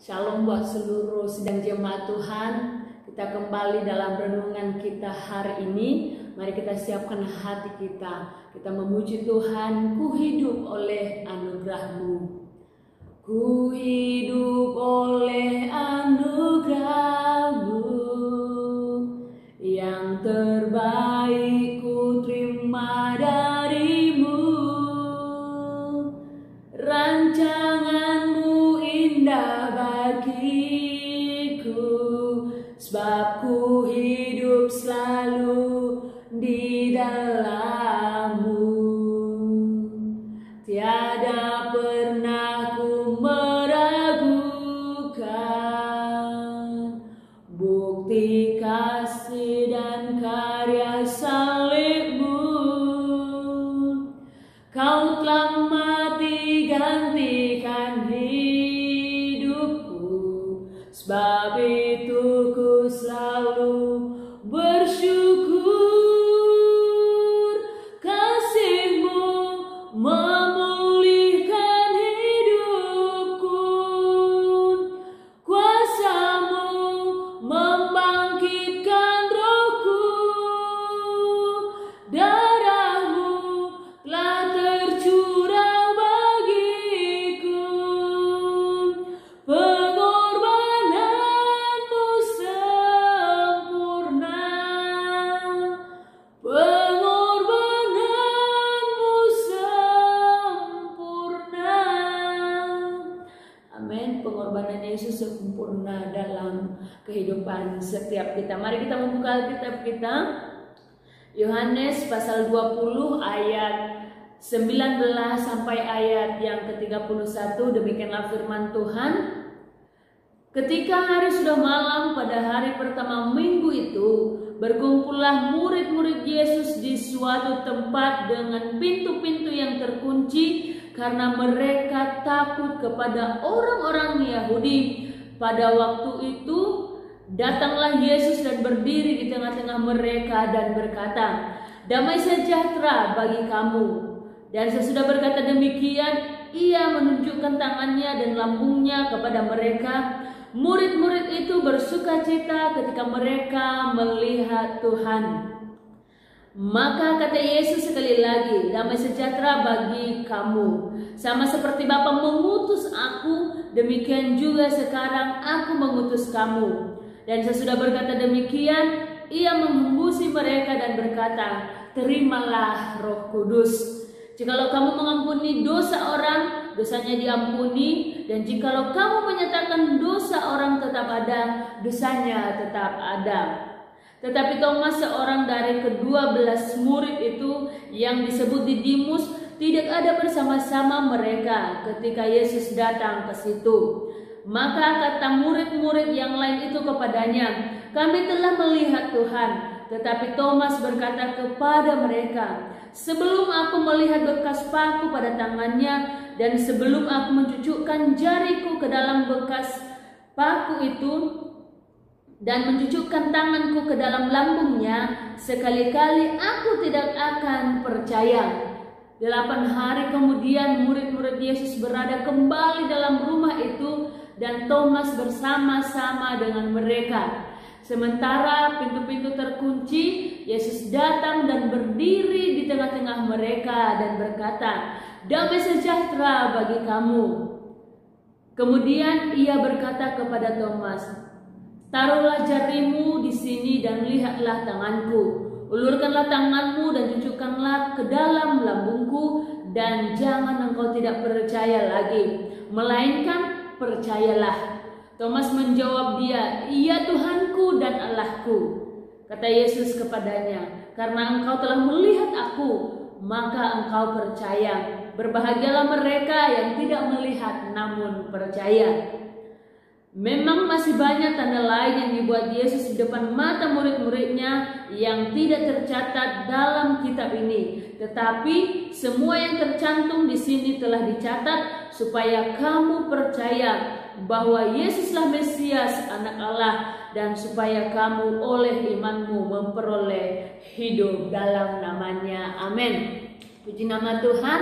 Shalom buat seluruh sidang jemaat Tuhan. Kita kembali dalam renungan kita hari ini. Mari kita siapkan hati kita. Kita memuji Tuhan. Ku hidup oleh anugerah-Mu. Ku hidup oleh anugerah-Mu. Yang terbaik ku terima dari-Mu. Rancangan-Mu indah bagiku, sebab ku hidup selalu di dalam-Mu. Tiada pernah ku meragukan bukti kasih dan karya salib-Mu. Kau telah mati gantikan hidupku, sebab itu ku selalu bersyukur. Kasih-Mu memulihkan hidupku, kuasa-Mu membangkitkan rohku. Darah-Mu telah tercurah bagiku, pengorbanan-Mu sempurna, pengorbanan-Mu sempurna. Amin. Pengorbanan Yesus sempurna dalam kehidupan setiap kita. Mari kita membuka Alkitab kita, Yohanes pasal 20 ayat 19 sampai ayat yang ke-31. Demikianlah firman Tuhan. Ketika hari sudah malam pada hari pertama minggu itu, berkumpullah murid-murid Yesus di suatu tempat dengan pintu-pintu yang terkunci karena mereka takut kepada orang-orang Yahudi. Pada waktu itu datanglah Yesus dan berdiri di tengah-tengah mereka dan berkata, "Damai sejahtera bagi kamu." Dan sesudah berkata demikian, ia menunjukkan tangannya dan lambungnya kepada mereka. Murid-murid itu bersukacita ketika mereka melihat Tuhan. Maka kata Yesus sekali lagi, "Damai sejahtera bagi kamu. Sama seperti Bapa mengutus aku, demikian juga sekarang aku mengutus kamu." Dan sesudah berkata demikian, ia menghembusi mereka dan berkata, "Terimalah Roh Kudus. Jikalau kamu mengampuni dosa orang, dosanya diampuni. Dan jikalau kamu menyatakan dosa orang tetap ada, dosanya tetap ada." Tetapi Thomas, seorang dari ke-12 murid itu yang disebut Didimus, tidak ada bersama-sama mereka ketika Yesus datang ke situ. Maka kata murid-murid yang lain itu kepadanya, "Kami telah melihat Tuhan." Tetapi Thomas berkata kepada mereka, "Sebelum aku melihat bekas paku pada tangannya, dan sebelum aku mencucukkan jariku ke dalam bekas paku itu, dan mencucukkan tanganku ke dalam lambungnya, sekali-kali aku tidak akan percaya." 8 hari kemudian murid-murid Yesus berada kembali dalam rumah itu, dan Thomas bersama-sama dengan mereka. Sementara pintu-pintu terkunci, Yesus datang dan berdiri di tengah-tengah mereka dan berkata, "Damai sejahtera bagi kamu." Kemudian ia berkata kepada Thomas, "Taruhlah jarimu di sini dan lihatlah tanganku. Ulurkanlah tanganmu dan cucukkanlah ke dalam lambungku, dan jangan engkau tidak percaya lagi, melainkan percayalah." Thomas menjawab dia, "Iya Tuhanku dan Allahku." Kata Yesus kepadanya, "Karena engkau telah melihat aku, maka engkau percaya. Berbahagialah mereka yang tidak melihat namun percaya." Memang masih banyak tanda lain yang dibuat Yesus di depan mata murid-muridnya yang tidak tercatat dalam kitab ini. Tetapi semua yang tercantum di sini telah dicatat supaya kamu percaya bahwa Yesuslah Mesias, Anak Allah, dan supaya kamu oleh imanmu memperoleh hidup dalam namanya. Amin. Puji nama Tuhan.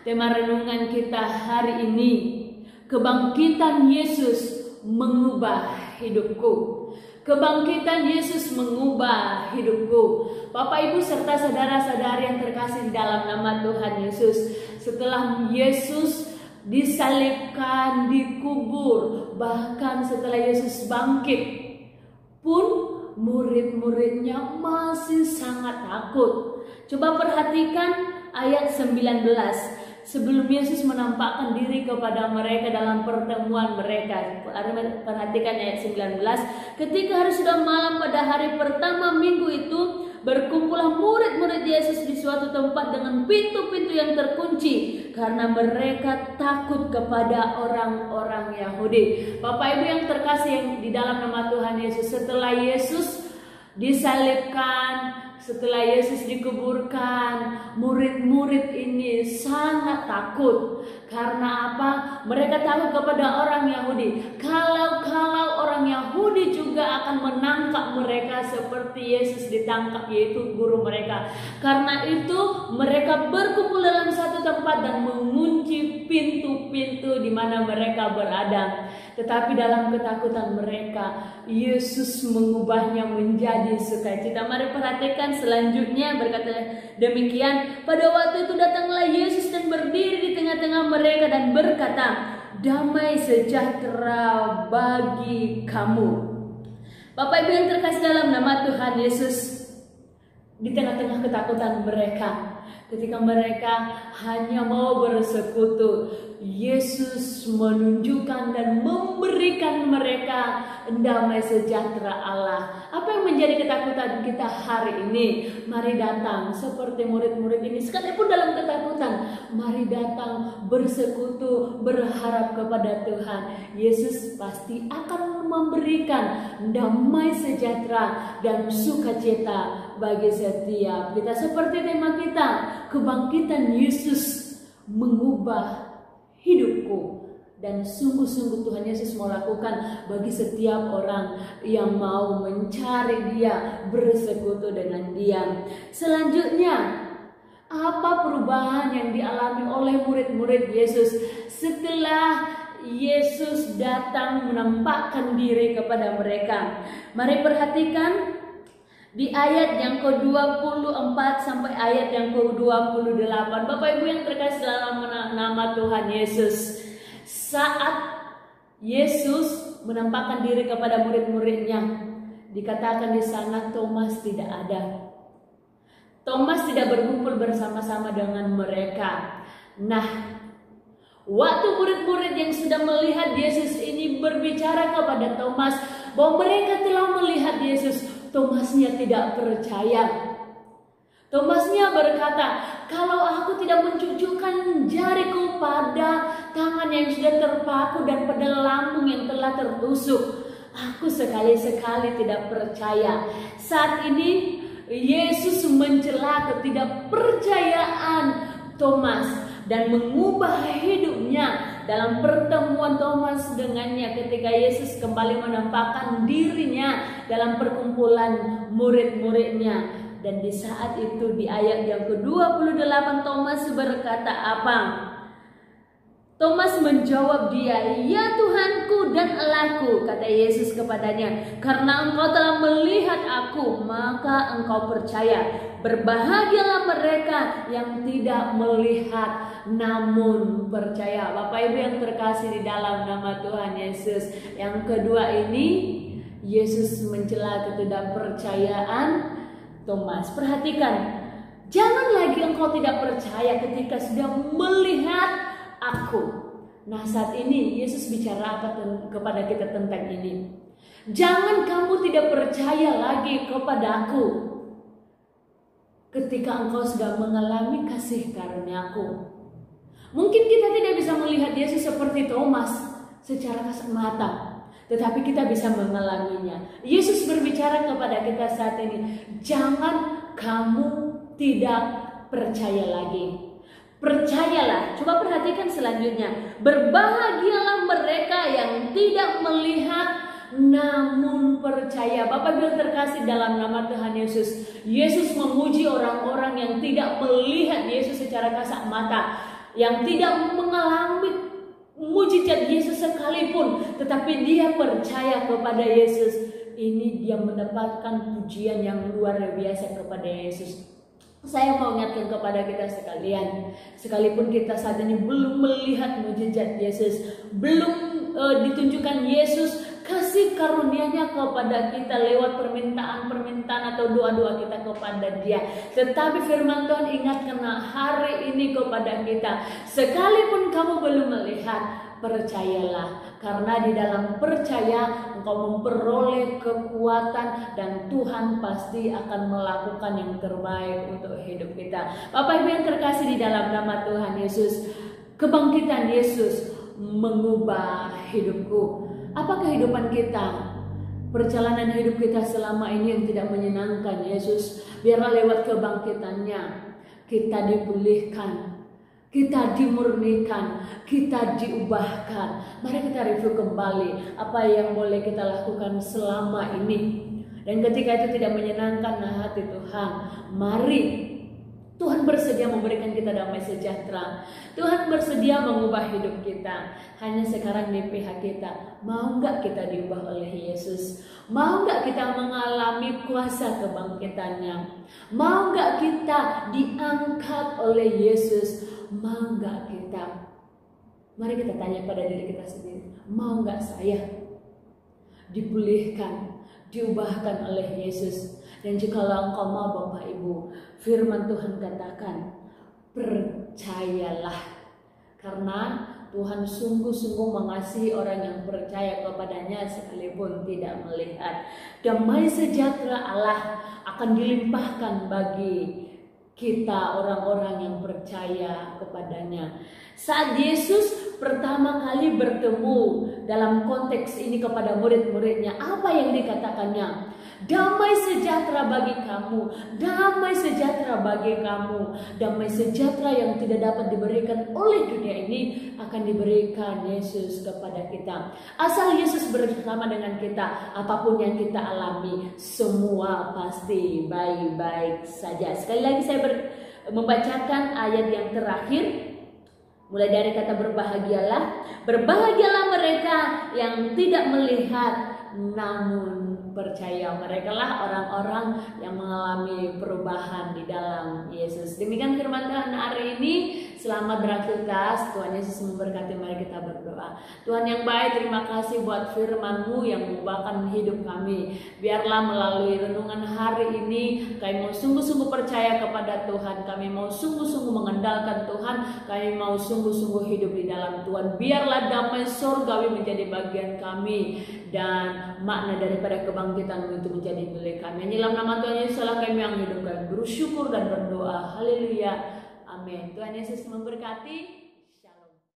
Tema renungan kita hari ini, kebangkitan Yesus mengubah hidupku. Kebangkitan Yesus mengubah hidupku. Bapak, Ibu, serta saudara-saudari yang terkasih di dalam nama Tuhan Yesus, setelah Yesus disalibkan, dikubur, bahkan setelah Yesus bangkit pun murid-muridnya masih sangat takut. Coba perhatikan ayat 19. Sebelum Yesus menampakkan diri kepada mereka dalam pertemuan mereka. Perhatikan ayat 19. Ketika hari sudah malam pada hari pertama minggu itu, berkumpullah murid-murid Yesus di suatu tempat dengan pintu-pintu yang terkunci, karena mereka takut kepada orang-orang Yahudi. Bapak Ibu yang terkasih yang di dalam nama Tuhan Yesus, setelah Yesus disalibkan, setelah Yesus dikuburkan, murid-murid ini sangat takut. Karena apa? Mereka takut kepada orang Yahudi. Kalau orang Yahudi juga akan menangkap mereka seperti Yesus ditangkap, yaitu guru mereka. Karena itu mereka berkumpul dalam satu tempat dan mengunci pintu-pintu di mana mereka berada. Tetapi dalam ketakutan mereka, Yesus mengubahnya menjadi sukacita. Mari perhatikan selanjutnya, berkata demikian. Pada waktu itu datanglah Yesus dan berdiri di tengah-tengah mereka dan berkata, damai sejahtera bagi kamu. Bapak Ibu yang terkasih dalam nama Tuhan Yesus, di tengah-tengah ketakutan mereka, ketika mereka hanya mau bersekutu, Yesus menunjukkan dan memberikan mereka damai sejahtera Allah. Apa yang menjadi ketakutan kita hari ini? Mari datang seperti murid-murid ini, sekalipun dalam ketakutan, mari datang bersekutu, berharap kepada Tuhan. Yesus pasti akan memberikan damai sejahtera dan sukacita bagi setiap kita. Seperti tema kita, kebangkitan Yesus mengubah hidupku. Dan sungguh-sungguh Tuhan Yesus mau lakukan bagi setiap orang yang mau mencari Dia, bersekutu dengan Dia. Selanjutnya, apa perubahan yang dialami oleh murid-murid Yesus setelah Yesus datang menampakkan diri kepada mereka? Mari perhatikan di ayat yang ke-24 sampai ayat yang ke-28. Bapak Ibu yang terkasih dalam nama Tuhan Yesus, saat Yesus menampakkan diri kepada murid-muridnya, dikatakan di sana Thomas tidak ada. Thomas tidak berkumpul bersama-sama dengan mereka. Nah, waktu murid-murid yang sudah melihat Yesus ini berbicara kepada Thomas bahwa mereka telah melihat Yesus, Thomasnya tidak percaya. Thomasnya berkata, kalau aku tidak mencucukkan jariku pada tangan yang sudah terpaku dan pada lambung yang telah tertusuk, aku sekali-sekali tidak percaya. Saat ini Yesus mencela ketidakpercayaan Thomas dan mengubah hidupnya dalam pertemuan Thomas dengannya ketika Yesus kembali menampakkan dirinya dalam perkumpulan murid-muridnya. Dan di saat itu di ayat yang ke-28 Thomas berkata apa? Thomas menjawab dia, ya Tuhanku dan Allahku, kata Yesus kepadanya, karena engkau telah melihat aku, maka engkau percaya. Berbahagialah mereka yang tidak melihat namun percaya. Bapak Ibu yang terkasih di dalam nama Tuhan Yesus, yang kedua ini Yesus mencela ketidakpercayaan Thomas. Perhatikan, jangan lagi engkau tidak percaya ketika sudah melihat aku. Nah, saat ini Yesus bicara apa kepada kita tentang ini? Jangan kamu tidak percaya lagi kepada aku ketika engkau sudah mengalami kasih karunia-Ku. Mungkin kita tidak bisa melihat Yesus seperti Thomas secara kasat mata, tetapi kita bisa mengalaminya. Yesus berbicara kepada kita saat ini, jangan kamu tidak percaya lagi. Percayalah. Coba perhatikan selanjutnya. Berbahagialah mereka yang tidak melihat namun percaya. Bapak Ibu terkasih dalam nama Tuhan Yesus, Yesus memuji orang-orang yang tidak melihat Yesus secara kasat mata, yang tidak mengalami mujizat Yesus sekalipun, tetapi dia percaya kepada Yesus, ini dia mendapatkan pujian yang luar biasa kepada Yesus. Saya mau ingatkan kepada kita sekalian, sekalipun kita saat ini belum melihat mujizat Yesus, belum ditunjukkan Yesus kasih karunia-Nya kepada kita lewat permintaan-permintaan atau doa-doa kita kepada Dia, tetapi firman Tuhan ingatkan hari ini kepada kita, sekalipun kamu belum melihat, percayalah, karena di dalam percaya engkau memperoleh kekuatan dan Tuhan pasti akan melakukan yang terbaik untuk hidup kita. Bapak Ibu yang terkasih di dalam nama Tuhan Yesus, kebangkitan Yesus mengubah hidupku. Apa kehidupan kita? Perjalanan hidup kita selama ini yang tidak menyenangkan Yesus, biarlah lewat kebangkitannya kita dipulihkan, kita dimurnikan, kita diubahkan. Mari kita review kembali apa yang boleh kita lakukan selama ini. Dan ketika itu tidak menyenangkan hati Tuhan, mari Tuhan bersedia memberikan kita damai sejahtera. Tuhan bersedia mengubah hidup kita. Hanya sekarang di pihak kita, mau nggak kita diubah oleh Yesus? Mau nggak kita mengalami kuasa kebangkitannya? Mau nggak kita diangkat oleh Yesus? Mau nggak kita? Mari kita tanya pada diri kita sendiri. Mau nggak saya dipulihkan, diubahkan oleh Yesus? Dan jikalau engkau mau Bapak Ibu, firman Tuhan katakan, percayalah. Karena Tuhan sungguh-sungguh mengasihi orang yang percaya kepadanya sekalipun tidak melihat. Damai sejahtera Allah akan dilimpahkan bagi kita orang-orang yang percaya kepadanya. Saat Yesus pertama kali bertemu dalam konteks ini kepada murid-muridnya, apa yang dikatakannya? Damai sejahtera bagi kamu, damai sejahtera bagi kamu. Damai sejahtera yang tidak dapat diberikan oleh dunia ini akan diberikan Yesus kepada kita. Asal Yesus bersama dengan kita, apapun yang kita alami, semua pasti baik-baik saja. Sekali lagi saya membacakan ayat yang terakhir, mulai dari kata berbahagialah. Berbahagialah mereka yang tidak melihat namun percaya. Mereka lah orang-orang yang mengalami perubahan di dalam Yesus. Demikian firman Tuhan hari ini. Selamat beraktivitas. Tuhan Yesus memberkati. Mari kita berdoa. Tuhan yang baik, terima kasih buat firman-Mu yang mengubahkan hidup kami. Biarlah melalui renungan hari ini kami mau sungguh-sungguh percaya kepada Tuhan. Kami mau sungguh-sungguh mengandalkan Tuhan. Kami mau sungguh-sungguh hidup di dalam Tuhan. Biarlah damai surgawi menjadi bagian kami, dan makna daripada kebangkitan itu menjadi milik kami. Dalam nama Tuhan Yesus kami yang hidup, kami bersyukur dan berdoa. Haleluya. Amin. Tuhan Yesus memberkati.